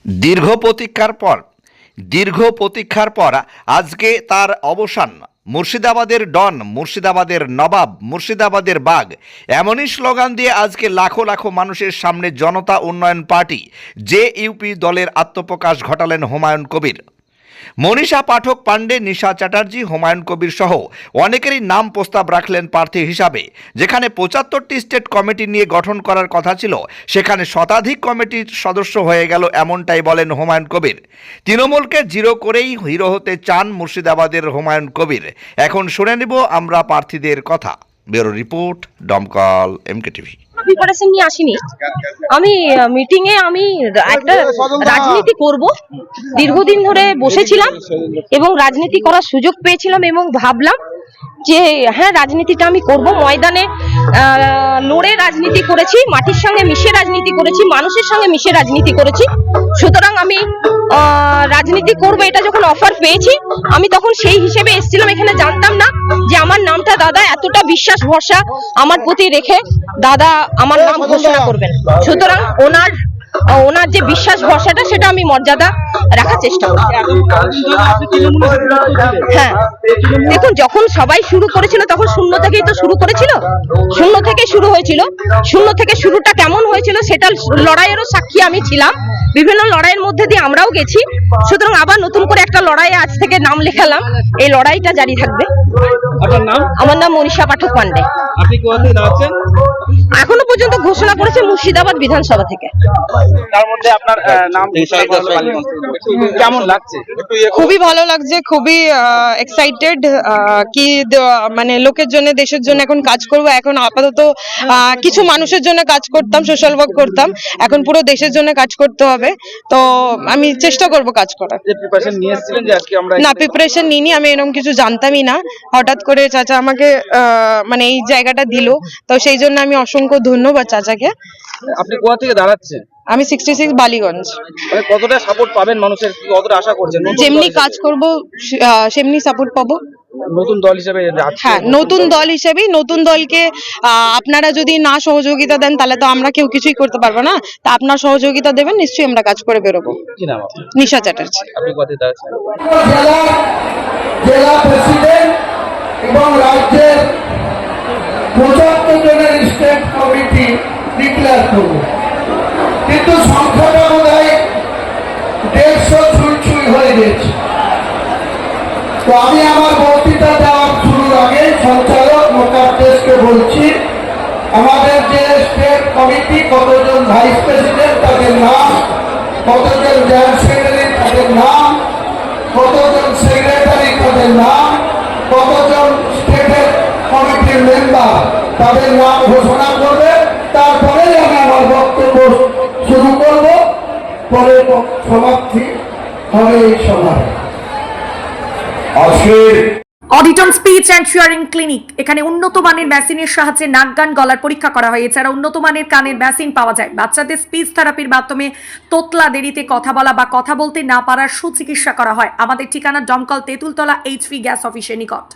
দীর্ঘ প্রতীক্ষার পর আজকে তার অবসান। মুর্শিদাবাদের ডন, মুর্শিদাবাদের নবাব, মুর্শিদাবাদের বাঘ, এমনই স্লোগান দিয়ে আজকে লাখো লাখো মানুষের সামনে জনতা উন্নয়ন পার্টি জেইউপি দলের আত্মপ্রকাশ ঘটালেন হুমায়ুন কবির। মনীষা পাঠক পাণ্ডে, নিশা চ্যাটার্জি, হুমায়ুন কবির সহ অনেকেরই নাম প্রস্তাব রাখলেন প্রার্থী হিসাবে। যেখানে ৭৫টি স্টেট কমিটি নিয়ে গঠন করার কথা ছিল, সেখানে শতাধিক কমিটির সদস্য হয়ে গেল, এমনটাই বলেন হুমায়ুন কবির। তৃণমূলকে জিরো করেই হিরো হতে চান মুর্শিদাবাদের হুমায়ুন কবির। এখন শুনে নিব আমরা প্রার্থীদের কথা। ব্যুরো রিপোর্ট, দমকল এমকে টিভি। প্রিপারেশন নিয়ে আসিনি আমি মিটিং এ। আমি একটা রাজনীতি করব, দীর্ঘদিন ধরে বসেছিলাম এবং রাজনীতি করার সুযোগ পেয়েছিলাম এবং ভাবলাম যে হ্যাঁ, রাজনীতিটা আমি করব। ময়দানে লড়ে রাজনীতি করেছি, মাটির সঙ্গে মিশে রাজনীতি করেছি, মানুষের সঙ্গে মিশে রাজনীতি করেছি। সুতরাং আমি রাজনীতি করব, এটা যখন অফার পেয়েছি আমি তখন সেই হিসেবে এসেছিলাম। এখানে জানতাম না যে আমার নামটা দাদা এতটা বিশ্বাস ভরসা আমার প্রতি রেখে দাদা আমার নাম ঘোষণা করবেন। সুতরাং ওনার যে বিশ্বাস ভরসাটা, সেটা আমি মর্যাদা রাখার চেষ্টা করি। হ্যাঁ, দেখুন, যখন সবাই শুরু করেছিল তখন শূন্য থেকেই তো শুরু করেছিল, শূন্য থেকে শুরু হয়েছিল। শূন্য থেকে শুরুটা কেমন হয়েছিল সেটা লড়াইয়েরও সাক্ষী আমি ছিলাম, বিভিন্ন লড়াইয়ের মধ্যে দিয়ে আমরাও গেছি। সুতরাং আবার নতুন করে একটা লড়াইয়ে আজ থেকে নাম লেখালাম, এই লড়াইটা জারি থাকবে। আমার নাম মনীষা পাঠক পাণ্ডে। আপনি কোথা থেকে দাঁড়াচ্ছেন? এখনো পর্যন্ত ঘোষণা করেছে মুর্শিদাবাদ বিধানসভা থেকে। তার মধ্যে আপনার নাম কেমন লাগছে? খুবই ভালো লাগছে, খুবই এক্সাইটেড কি মানে লোকের জন্য, দেশের জন্য এখন কাজ করব। এখন আপাতত কিছু মানুষের জন্য কাজ করতাম, সোশ্যাল ওয়ার্ক করতাম, এখন পুরো দেশের জন্য কাজ করতে হবে। তো আমি চেষ্টা করব কাজ করার। প্রিপারেশন নিয়ে এসেছিলেন যে আজকে আমরা? না, প্রিপারেশন নিইনি, আমি এরকম কিছু জানতামই না। হঠাৎ করে চাচা আমাকে মানে এই জায়গাটা দিল, তো সেই জন্য আমি অসংখ্য ধন্যবাদ চাচাকে। আপনি কোথা থেকে দাঁড়াচ্ছেন? আমি 66 বালিগঞ্জ। মানে কতটা সাপোর্ট পাবেন মানুষের, কতটা আশা করছেন? যেমনি কাজ করব সেমনি সাপোর্ট পাবো। নতুন দল হিসেবে? হ্যাঁ, নতুন দল হিসেবেই। নতুন দলকে আপনারা যদি না সহযোগিতা দেন তাহলে তো আমরা কেউ কিছুই করতে পারবো না। তা আপনার সহযোগিতা দেবেন, নিশ্চয়ই আমরা কাজ করে বেরোবো। কি নাম আপনার? নিশা চ্যাটার্জি। আপনি কোথা থেকে দাঁড়াচ্ছেন? জেলা প্রেসিডেন্ট এবং রাজ্যের ৭৫ জনের স্টেট কমিটি ডিক্লেয়ার করব, কিন্তু সংখ্যাটা বোধ হয় ১৫০ ছুঁই হয়ে গেছে। তো আমি আমার বক্তৃতা দেওয়ার শুরুর আগে সঞ্চালক মোকাদ্দেসকে বলছি, আমাদের যে স্টেট কমিটি, কতজন ভাইস প্রেসিডেন্ট তাদের নাম, কতজন জয়েন্ট সেক্রেটারি তাদের নাম, কতজন সেক্রেটারি তাদের নাম, কতজন স্টেটের কমিটির মেম্বার তাদের নাম ঘোষণা করবে। তারপরে আমি আমার বক্তব্য শুরু করব, পরে সমাপ্তি হবে এই সভায়। অডিটন স্পিচ অ্যান্ড হিয়ারিং ক্লিনিক, এখানে উন্নত মানের মেশিনের সাহায্যে নাক গান গলার পরীক্ষা করা হয়। এছাড়া উন্নত মানের কানের মেশিন পাওয়া যায়। বাচ্চাদের স্পিচ থেরাপির মাধ্যমে তোতলা দেরিতে কথা বলা বা কথা বলতে না পারার সুচিকিৎসা করা হয়। আমাদের ঠিকানা দমকল তেঁতুলতলা HP গ্যাস অফিসের নিকট।